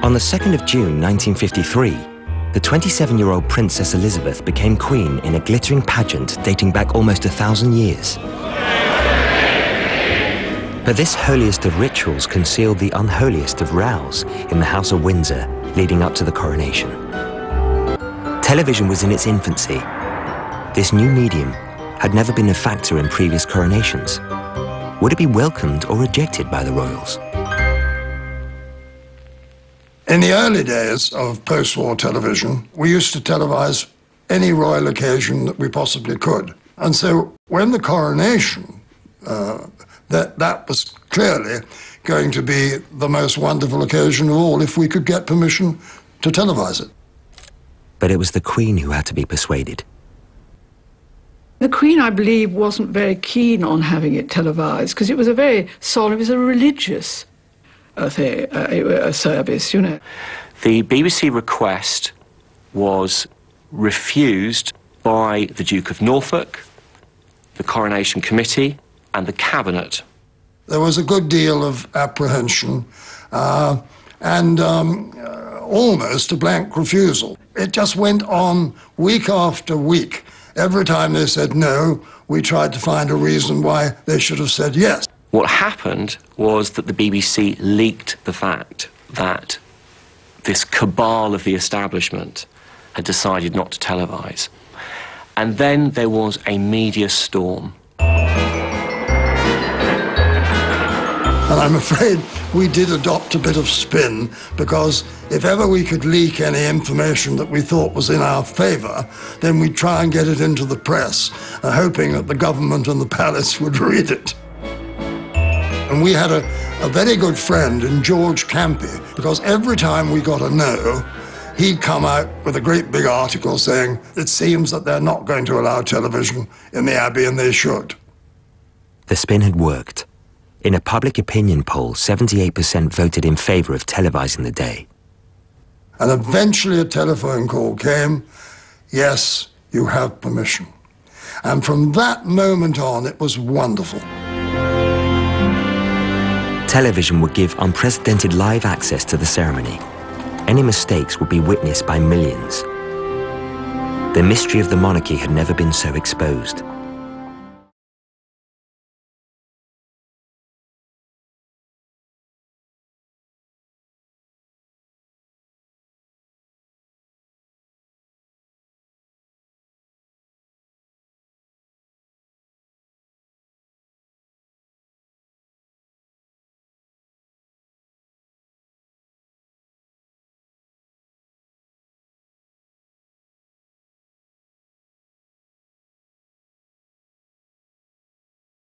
On the 2nd of June 1953, the 27-year-old Princess Elizabeth became queen in a glittering pageant dating back almost 1,000 years. But this holiest of rituals concealed the unholiest of rows in the House of Windsor leading up to the coronation. Television was in its infancy. This new medium had never been a factor in previous coronations. Would it be welcomed or rejected by the royals? In the early days of post-war television, we used to televise any royal occasion that we possibly could. And so when the coronation, that was clearly going to be the most wonderful occasion of all if we could get permission to televise it. But it was the Queen who had to be persuaded. The Queen, I believe, wasn't very keen on having it televised because it was a very solemn, it was a religious a service, you know. The BBC request was refused by the Duke of Norfolk, the Coronation Committee and the Cabinet. There was a good deal of apprehension and almost a blank refusal. It just went on week after week. Every time they said no, we tried to find a reason why they should have said yes. What happened was that the BBC leaked the fact that this cabal of the establishment had decided not to televise. And then there was a media storm. And I'm afraid we did adopt a bit of spin, because if ever we could leak any information that we thought was in our favour, then we'd try and get it into the press, hoping that the government and the palace would read it. And we had a very good friend in George Campy, because every time we got a no, he'd come out with a great big article saying, it seems that they're not going to allow television in the Abbey, and they should. The spin had worked. In a public opinion poll, 78% voted in favour of televising the day. And eventually a telephone call came, yes, you have permission. And from that moment on, it was wonderful. Television would give unprecedented live access to the ceremony. Any mistakes would be witnessed by millions. The mystery of the monarchy had never been so exposed.